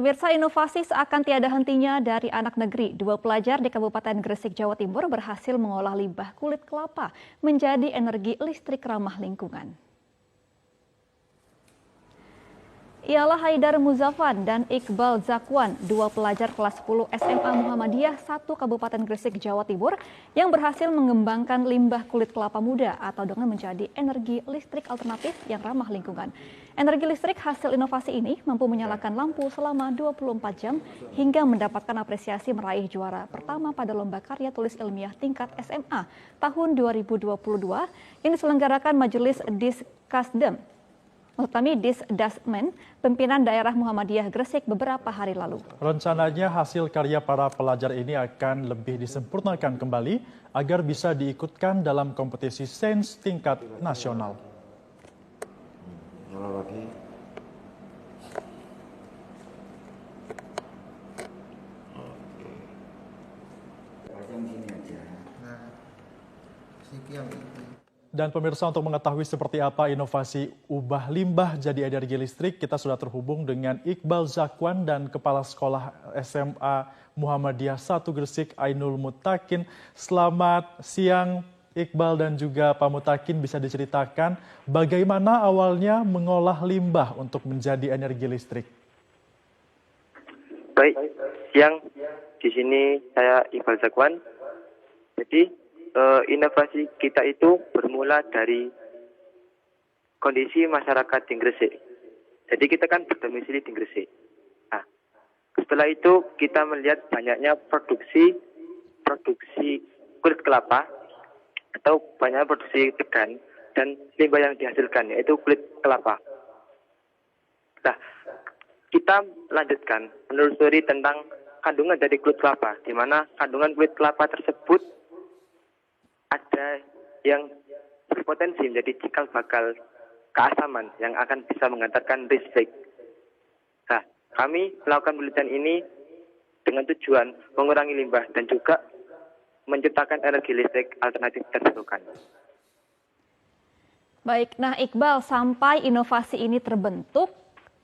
Pemirsa, inovasi seakan tiada hentinya dari anak negeri. Dua pelajar di Kabupaten Gresik, Jawa Timur berhasil mengolah limbah kulit kelapa menjadi energi listrik ramah lingkungan. Ialah Haidar Muzafan dan Iqbal Zakwan, dua pelajar kelas 10 SMA Muhammadiyah 1 Kabupaten Gresik, Jawa Timur yang berhasil mengembangkan limbah kulit kelapa muda atau dengan menjadi energi listrik alternatif yang ramah lingkungan. Energi listrik hasil inovasi ini mampu menyalakan lampu selama 24 jam hingga mendapatkan apresiasi meraih juara pertama pada lomba karya tulis ilmiah tingkat SMA tahun 2022 yang diselenggarakan Majelis Diskasdem. Maksud kami Disdasmen, pimpinan daerah Muhammadiyah Gresik beberapa hari lalu. Rencananya hasil karya para pelajar ini akan lebih disempurnakan kembali agar bisa diikutkan dalam kompetisi sains tingkat nasional. Dan pemirsa, untuk mengetahui seperti apa inovasi ubah limbah jadi energi listrik, kita sudah terhubung dengan Iqbal Zakwan dan Kepala Sekolah SMA Muhammadiyah 1 Gresik, Ainul Mutakin. Selamat siang Iqbal dan juga Pak Mutakin, bisa diceritakan bagaimana awalnya mengolah limbah untuk menjadi energi listrik? Baik, siang. Di sini saya Iqbal Zakwan. Jadi inovasi kita itu bermula dari kondisi masyarakat di Gresik. Jadi kita kan berdomisili di Gresik. Nah, setelah itu kita melihat banyaknya produksi kulit kelapa atau banyak produksi tegan dan limbah yang dihasilkan, yaitu kulit kelapa. Nah, kita lanjutkan menelusuri tentang kandungan dari kulit kelapa, di mana kandungan kulit kelapa tersebut ada yang berpotensi menjadi cikal bakal keasaman yang akan bisa mengantarkan listrik. Nah, kami melakukan penelitian ini dengan tujuan mengurangi limbah dan juga menciptakan energi listrik alternatif terbarukan. Baik, nah Iqbal, sampai inovasi ini terbentuk,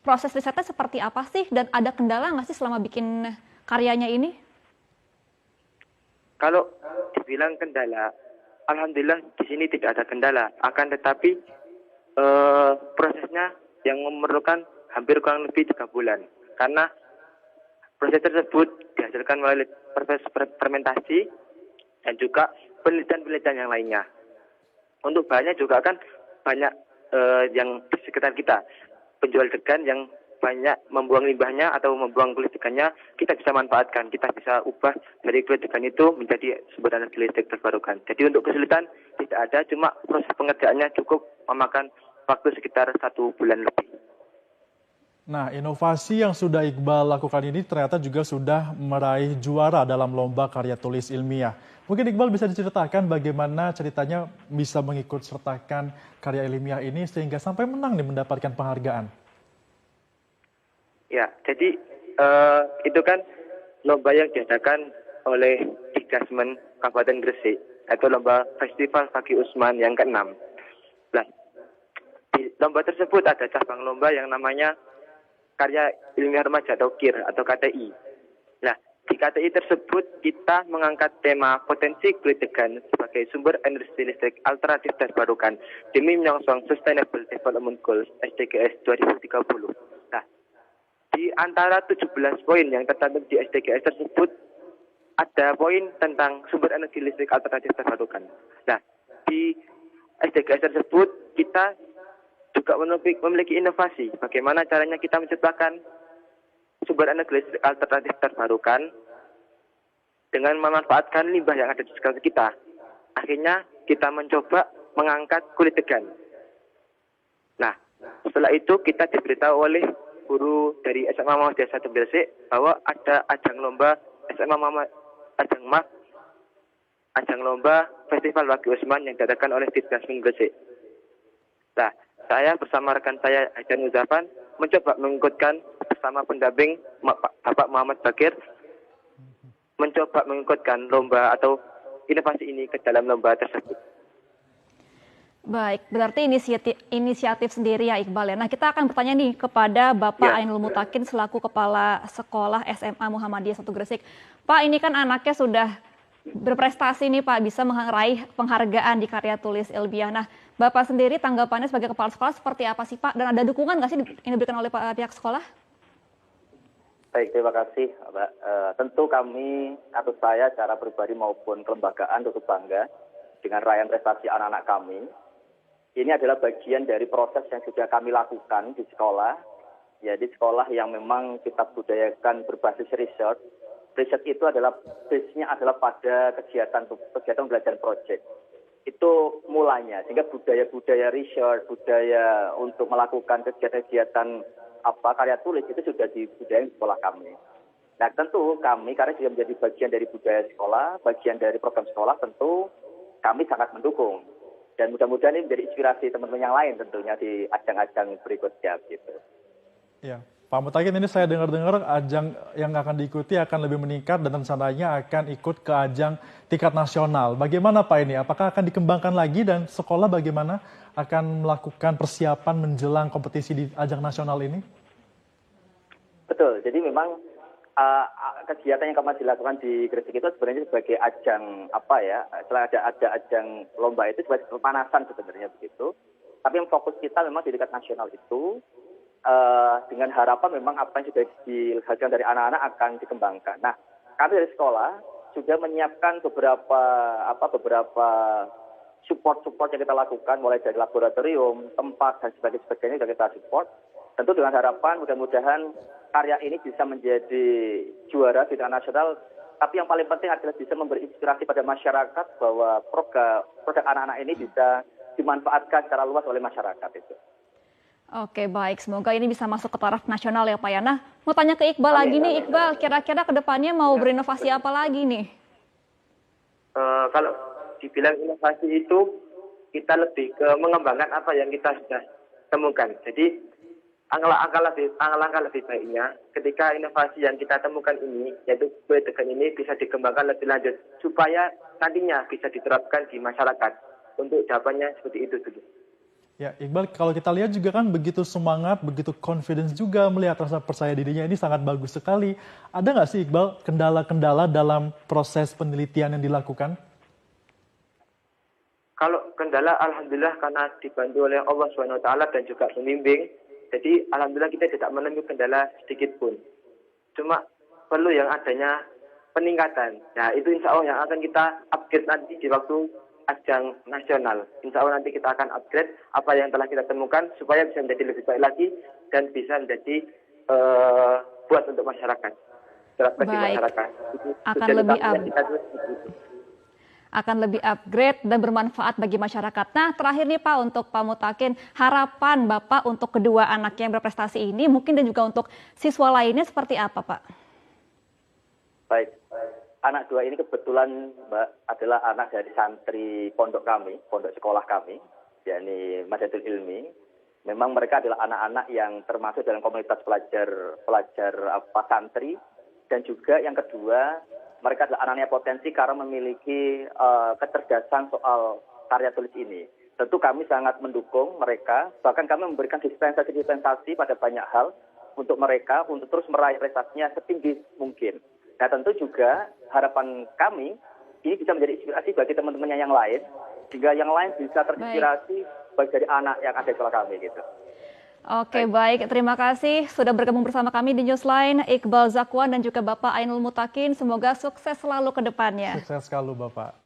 proses risetnya seperti apa sih? Dan ada kendala nggak sih selama bikin karyanya ini? Kalau dibilang kendala, alhamdulillah di sini tidak ada kendala. Akan tetapi prosesnya yang memerlukan hampir kurang lebih 3 bulan. Karena proses tersebut dihasilkan melalui proses fermentasi dan juga penelitian-penelitian yang lainnya. Untuk bahannya juga kan banyak yang di sekitar kita. Penjual degan yang banyak membuang limbahnya atau membuang kulit degannya, kita bisa manfaatkan, kita bisa ubah dari kulit degan itu menjadi sumber energi listrik terbarukan. Jadi untuk kesulitan tidak ada, cuma proses pengerjaannya cukup memakan waktu sekitar 1 bulan lebih. Nah, inovasi yang sudah Iqbal lakukan ini ternyata juga sudah meraih juara dalam lomba karya tulis ilmiah. Mungkin Iqbal bisa diceritakan bagaimana ceritanya bisa mengikut sertakan karya ilmiah ini sehingga sampai menang nih mendapatkan penghargaan. Ya, jadi itu kan lomba yang diadakan oleh Diskasmen Kabupaten Gresik, yaitu lomba Festival Fakih Usman yang ke-6. Nah, di lomba tersebut ada cabang lomba yang namanya Karya Ilmiah Remaja atau KIR atau KTI. Nah, di KTI tersebut kita mengangkat tema potensi kulit degan sebagai sumber energi listrik alternatif terbarukan demi menyongsong Sustainable Development Goals SDGs 2030. Nah, di antara 17 poin yang tercantum di SDGs tersebut, ada poin tentang sumber energi listrik alternatif terbarukan. Nah, di SDGs tersebut kita juga memiliki inovasi. Bagaimana caranya kita menciptakan sumber energi listrik alternatif terbarukan dengan memanfaatkan limbah yang ada di sekitar kita. Akhirnya kita mencoba mengangkat kulit degan. Nah, setelah itu kita diberitahu oleh guru dari SMA Muhammadiyah 1 Gresik bahwa ada ajang lomba ajang lomba Festival Fakih Usman yang diadakan oleh Diskasmen Gresik. Nah, saya bersama rekan saya Haidar Muzafan mencoba mengikutkan bersama pendamping Bapak Muhammad Bakir mencoba mengikutkan lomba atau inovasi ini ke dalam lomba tersebut. Baik, berarti inisiatif sendiri ya Iqbal ya. Nah, kita akan bertanya nih kepada Bapak Ya, Ainul Mutakin selaku Kepala Sekolah SMA Muhammadiyah 1 Gresik. Pak, ini kan anaknya sudah berprestasi nih Pak, bisa meraih penghargaan di karya tulis ilmiah. Nah, Bapak sendiri tanggapannya sebagai Kepala Sekolah seperti apa sih Pak? Dan ada dukungan nggak sih yang diberikan oleh pihak sekolah? Baik, terima kasih Mbak. Tentu kami atau saya secara pribadi maupun kelembagaan cukup bangga dengan raihan prestasi anak-anak kami. Ini adalah bagian dari proses yang sudah kami lakukan di sekolah. Ya, di sekolah yang memang kita budayakan berbasis research. Riset itu adalah base-nya adalah pada kegiatan belajar project. Itu mulanya, sehingga budaya-budaya research, budaya untuk melakukan kegiatan-kegiatan karya tulis itu sudah dibudayakan di sekolah kami. Nah, tentu kami karena sudah menjadi bagian dari budaya sekolah, bagian dari program sekolah, tentu kami sangat mendukung. Dan mudah-mudahan ini menjadi inspirasi teman-teman yang lain tentunya di ajang-ajang berikutnya gitu. Ya, Pak Mutakin, ini saya dengar-dengar ajang yang akan diikuti akan lebih meningkat dan rencananya akan ikut ke ajang tingkat nasional. Bagaimana Pak ini? Apakah akan dikembangkan lagi dan sekolah bagaimana akan melakukan persiapan menjelang kompetisi di ajang nasional ini? Betul, jadi memang kegiatan yang kami dilakukan di Gresik itu sebenarnya sebagai ajang setelah ada ajang lomba itu sebagai pemanasan sebenarnya begitu. Tapi yang fokus kita memang di tingkat nasional itu dengan harapan memang apa yang sudah dihasilkan dari anak-anak akan dikembangkan. Nah, kami dari sekolah sudah menyiapkan beberapa support yang kita lakukan mulai dari laboratorium, tempat dan sebagainya sudah kita support. Tentu dengan harapan mudah-mudahan karya ini bisa menjadi juara di tingkat nasional. Tapi yang paling penting adalah bisa memberi inspirasi pada masyarakat bahwa produk anak-anak ini bisa dimanfaatkan secara luas oleh masyarakat itu. Oke, baik. Semoga ini bisa masuk ke taraf nasional ya Pak ya. Nah, mau tanya ke Iqbal lagi nih, Iqbal. Kira-kira ke depannya mau berinovasi apa lagi nih? Kalau dibilang inovasi itu, kita lebih ke mengembangkan apa yang kita sudah temukan. Jadi, langkah lebih baiknya ketika inovasi yang kita temukan ini, yaitu kue tegan ini bisa dikembangkan lebih lanjut, supaya nantinya bisa diterapkan di masyarakat. Untuk jawabannya seperti itu dulu. Ya, Iqbal, kalau kita lihat juga kan begitu semangat, begitu confidence juga melihat rasa percaya dirinya ini sangat bagus sekali. Ada nggak sih Iqbal kendala-kendala dalam proses penelitian yang dilakukan? Kalau kendala, alhamdulillah karena dibantu oleh Allah SWT dan juga pembimbing, jadi alhamdulillah kita tidak menemui kendala sedikit pun. Cuma perlu yang adanya peningkatan. Nah, itu insya Allah yang akan kita upgrade nanti di waktu ajang nasional. Insya Allah nanti kita akan upgrade apa yang telah kita temukan supaya bisa menjadi lebih baik lagi dan bisa menjadi buat untuk masyarakat. Baik, akan lebih upgrade dan bermanfaat bagi masyarakat. Nah, terakhir nih Pak, untuk Pak Mutakin, harapan Bapak untuk kedua anaknya yang berprestasi ini, mungkin dan juga untuk siswa lainnya seperti apa Pak? Baik. Anak dua ini kebetulan Mbak adalah anak dari santri pondok sekolah kami, yakni Madrasatul Ilmi. Memang mereka adalah anak-anak yang termasuk dalam komunitas pelajar santri, dan juga yang kedua mereka adalah anak-anak potensi karena memiliki kecerdasan soal karya tulis ini. Tentu kami sangat mendukung mereka, bahkan kami memberikan dispensasi pada banyak hal untuk mereka untuk terus meraih prestasinya setinggi mungkin. Nah, tentu juga harapan kami ini bisa menjadi inspirasi bagi teman-temannya yang lain, sehingga yang lain bisa terinspirasi baik dari anak yang ada di sekolah kami gitu. Oke, baik. Terima kasih sudah bergabung bersama kami di Newsline, Iqbal Zakwan dan juga Bapak Ainul Mutakin. Semoga sukses selalu ke depannya. Sukses selalu Bapak.